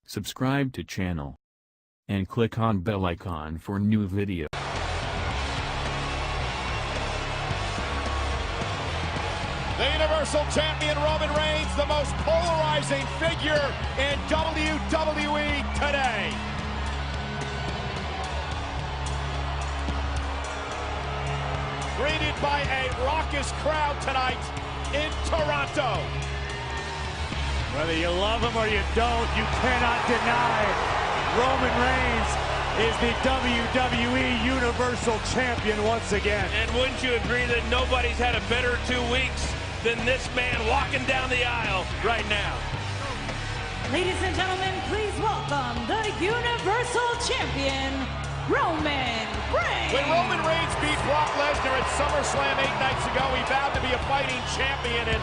subscribe to channel, and click on bell icon for new video. The Universal Champion Roman Reigns, the most polarizing figure in WWE today. Greeted by a raucous crowd tonight in Toronto. Whether you love him or you don't, you cannot deny Roman Reigns is the WWE Universal Champion once again. And wouldn't you agree that nobody's had a better 2 weeks than this man walking down the aisle right now? Ladies and gentlemen, please welcome the Universal Champion, Roman Reigns. When Roman Reigns beat Brock Lesnar at SummerSlam 8 nights ago, he vowed to be a fighting champion, and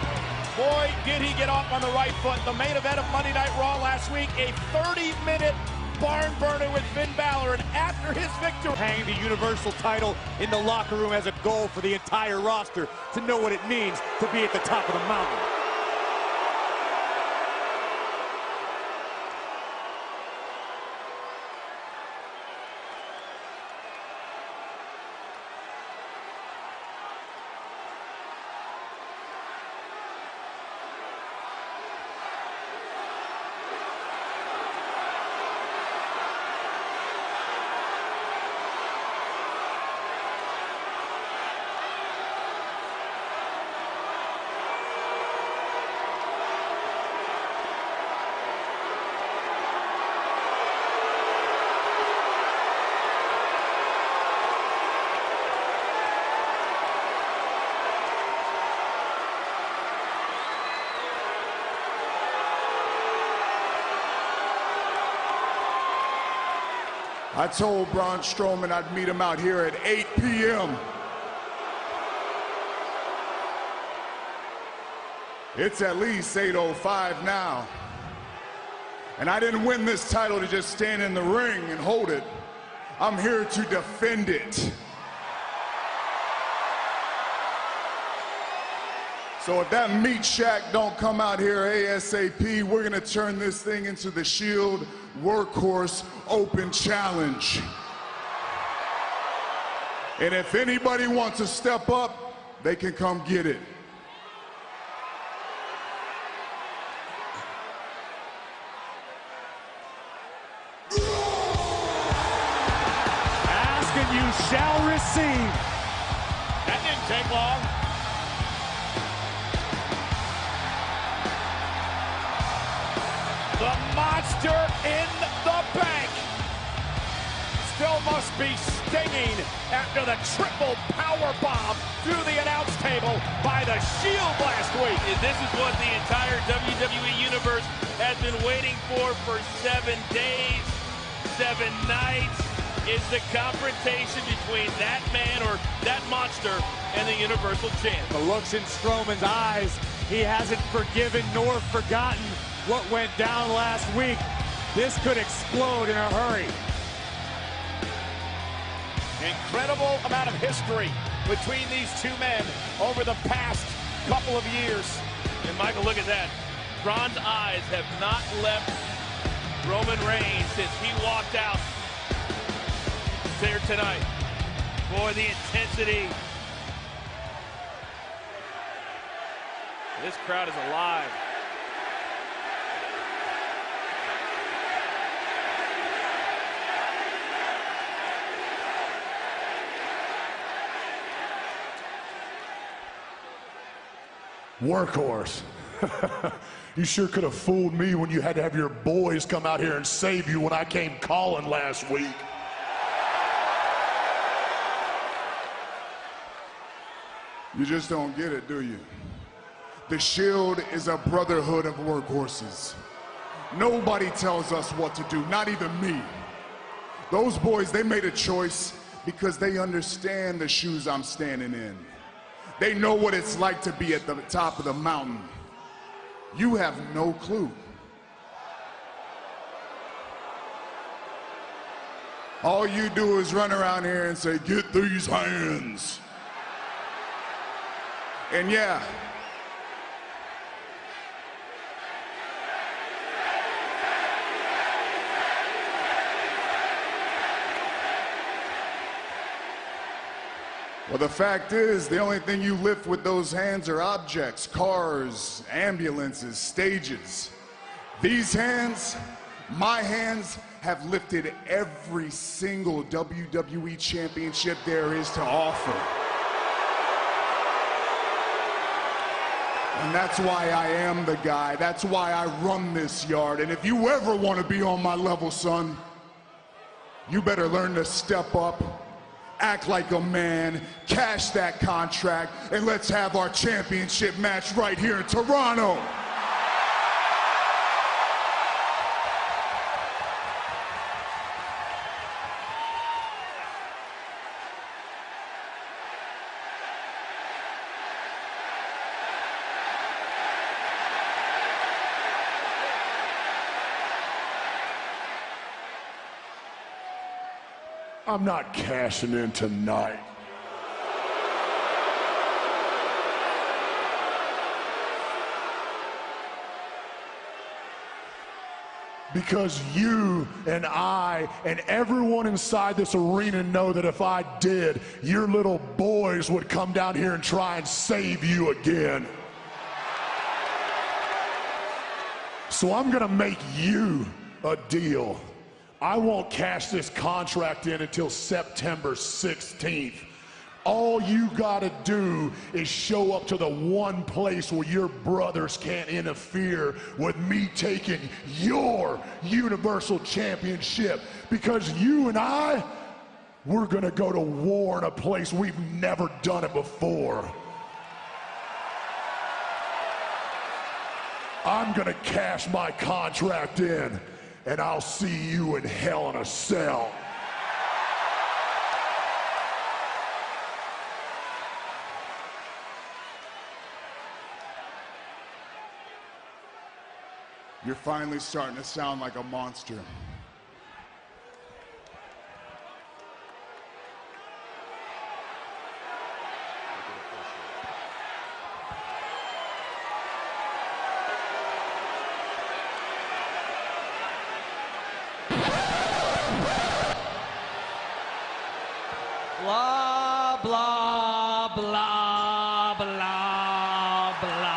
boy, did he get off on the right foot. The main event of Monday Night Raw last week, a 30-minute barn burner with Finn Balor, and after his victory, Hang the Universal title in the locker room as a goal for the entire roster to know what it means to be at the top of the mountain. I told Braun Strowman I'd meet him out here at 8 p.m. It's at least 8:05 now. And I didn't win this title to just stand in the ring and hold it. I'm here to defend it. So if that meat shack don't come out here ASAP, we're gonna turn this thing into the Shield Workhorse Open Challenge. And if anybody wants to step up, they can come get it. Ask and you shall receive. that didn't take long. The monster in the bank still must be stinging after the triple power bomb through the announce table by the Shield last week. This is what the entire WWE Universe has been waiting for 7 days, 7 nights, is the confrontation between that man or that monster and the Universal Champ. The looks in Strowman's eyes, he hasn't forgiven nor forgotten what went down last week. This could explode in a hurry. Incredible amount of history between these two men over the past couple of years. And Michael, look at that. Braun's eyes have not left Roman Reigns since he walked out there tonight. Boy, the intensity. This crowd is alive. Workhorse. You sure could have fooled me when you had to have your boys come out here and save you when I came calling last week. You just don't get it, do you? The Shield is a brotherhood of workhorses. Nobody tells us what to do, not even me. Those boys, they made a choice because they understand the shoes I'm standing in. They know what it's like to be at the top of the mountain. You have no clue. All you do is run around here and say, "Get these hands." And yeah, Well, the fact is, the only thing you lift with those hands are objects, cars, ambulances, stages. These hands, my hands, have lifted every single WWE championship there is to offer. And that's why I am the guy. That's why I run this yard. And if you ever want to be on my level, son, you better learn to step up, act like a man, cash that contract, and let's have our championship match right here in Toronto. I'm not cashing in tonight. Because you and I and everyone inside this arena know that if I did, your little boys would come down here and try and save you again. So I'm gonna make you a deal. I won't cash this contract in until September 16th. All you gotta do is show up to the one place where your brothers can't interfere with me taking your Universal Championship. Because you and we're gonna go to war in a place we've never done it before. I'm gonna cash my contract in, and I'll see you in Hell in a Cell. You're finally starting to sound like a monster. Blah, blah, blah, blah, blah.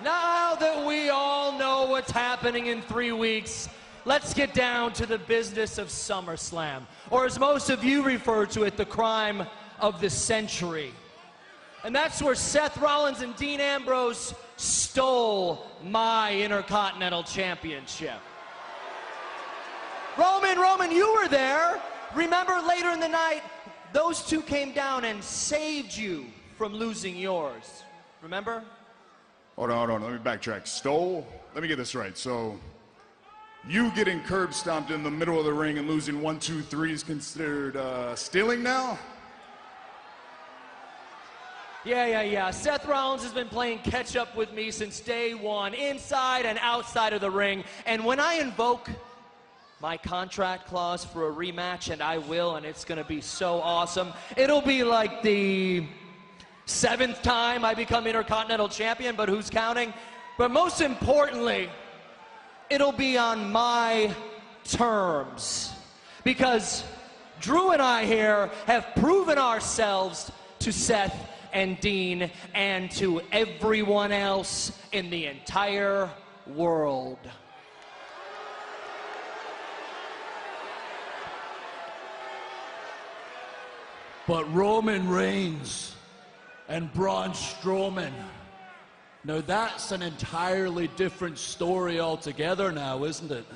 Now that we all know what's happening in 3 weeks, let's get down to the business of SummerSlam, or as most of you refer to it, the crime of the century. And that's where Seth Rollins and Dean Ambrose stole my Intercontinental Championship. Roman, you were there. Remember later in the night, those two came down and saved you from losing yours. Remember? Hold on, let me backtrack. Stole? Let me get this right. So, you getting curb stomped in the middle of the ring and losing 1, 2, 3 is considered stealing now? Yeah. Seth Rollins has been playing catch up with me since day one, inside and outside of the ring. And when I invoke my contract clause for a rematch, and I will, and it's gonna be so awesome, it'll be like the 7th time I become Intercontinental Champion, but who's counting? But most importantly, it'll be on my terms. Because Drew and I here have proven ourselves to Seth and Dean and to everyone else in the entire world. But Roman Reigns and Braun Strowman, now that's an entirely different story altogether now, isn't it?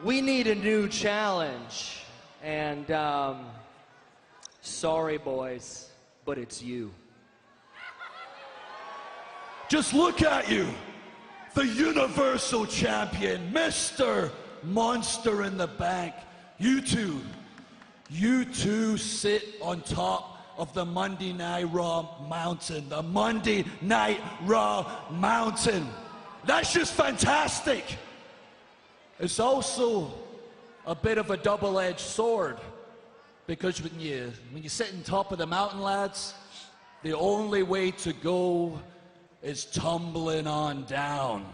We need a new challenge, and sorry boys, but it's you. Just look at you, the Universal Champion, Mr. Monster in the Bank. You two sit on top of the Monday Night Raw mountain, the Monday Night Raw mountain. That's just fantastic. It's also a bit of a double-edged sword, because when you sit on top of the mountain, lads, the only way to go is tumbling on down.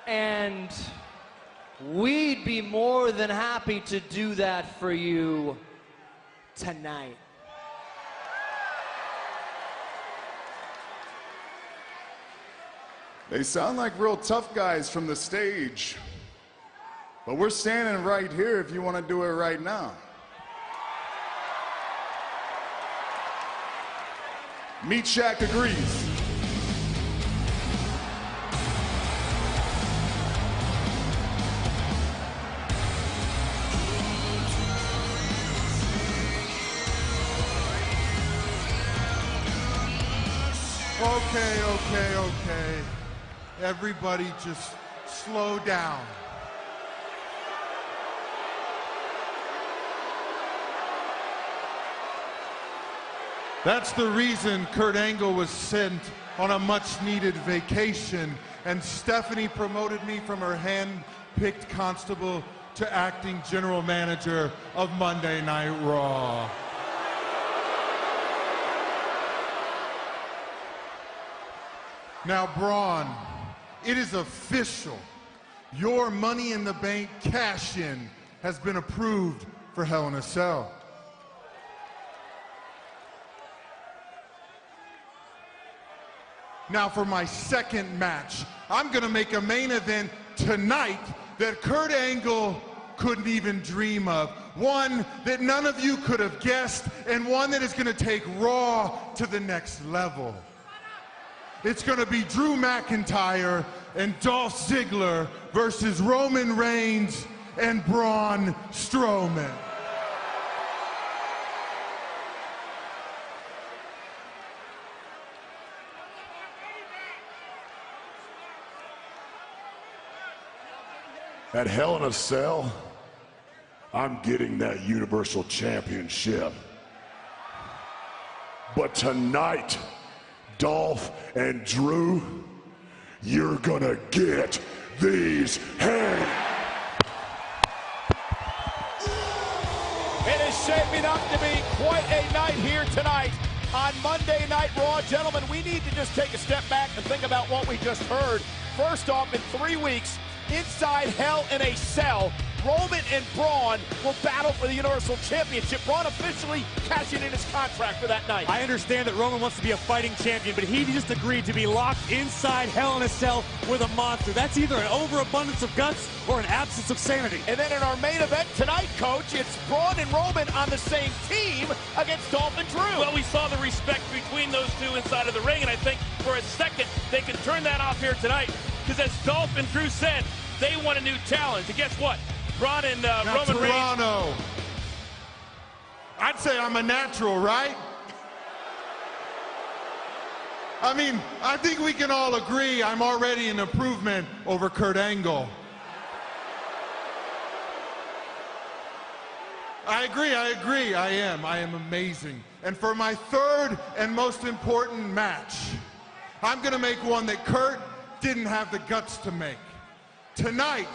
And we'd be more than happy to do that for you tonight. They sound like real tough guys from the stage. But we're standing right here if you want to do it right now. Meat Shack agrees. Okay. Everybody just slow down. That's the reason Kurt Angle was sent on a much-needed vacation, and Stephanie promoted me from her hand-picked constable to acting general manager of Monday Night Raw. Now, Braun, it is official. Your Money in the Bank cash-in has been approved for Hell in a Cell. Now for my second match, I'm gonna make a main event tonight that Kurt Angle couldn't even dream of. One that none of you could have guessed, and one that is gonna take Raw to the next level. It's gonna be Drew McIntyre and Dolph Ziggler versus Roman Reigns and Braun Strowman. At Hell in a Cell, I'm getting that Universal Championship. But tonight, Dolph and Drew, you're gonna get these hands. It is shaping up to be quite a night here tonight on Monday Night Raw. Gentlemen, we need to just take a step back and think about what we just heard. First off, in 3 weeks, inside Hell in a Cell, Roman and Braun will battle for the Universal Championship. Braun officially cashing in his contract for that night. I understand that Roman wants to be a fighting champion, but he just agreed to be locked inside Hell in a Cell with a monster. That's either an overabundance of guts or an absence of sanity. And then in our main event tonight, Coach, it's Braun and Roman on the same team against Dolph and Drew. Well, we saw the respect between those two inside of the ring, and I think for a second they can turn that off here tonight. Because as Dolph and Drew said, they want a new challenge. And guess what? Braun and Roman Reigns. I'd say I'm a natural, right? I mean, I think we can all agree I'm already an improvement over Kurt Angle. I agree, I am amazing. And for my third and most important match, I'm gonna make one that Kurt didn't have the guts to make. Tonight,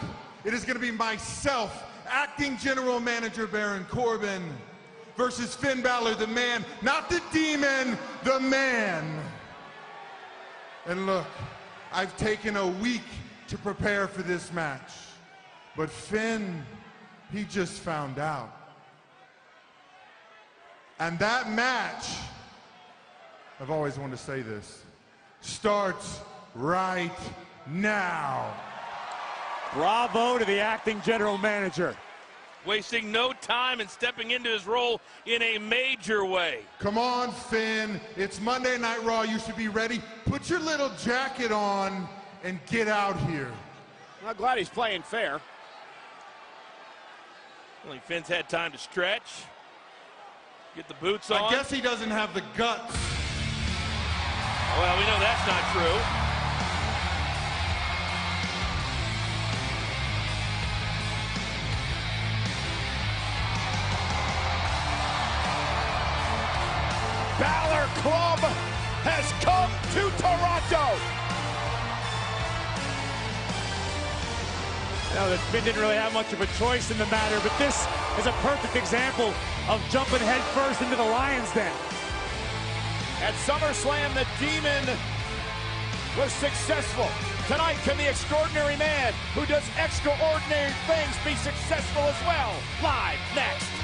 it is going to be myself, acting general manager Baron Corbin, versus Finn Balor, the man, not the demon, the man. And look, I've taken a week to prepare for this match, but Finn, he just found out. And that match, I've always wanted to say this, starts right now. Bravo to the acting general manager. Wasting no time and stepping into his role in a major way. Come on, Finn. It's Monday Night Raw. You should be ready. Put your little jacket on and get out here. I'm glad he's playing fair. I think Finn's had time to stretch. Get the boots on. I guess he doesn't have the guts. Well, we know that's not true. Balor Club has come to Toronto. Now that Finn didn't really have much of a choice in the matter, but this is a perfect example of jumping headfirst into the lion's den. At SummerSlam, the Demon was successful. Tonight, can the extraordinary man who does extraordinary things be successful as well? Live next.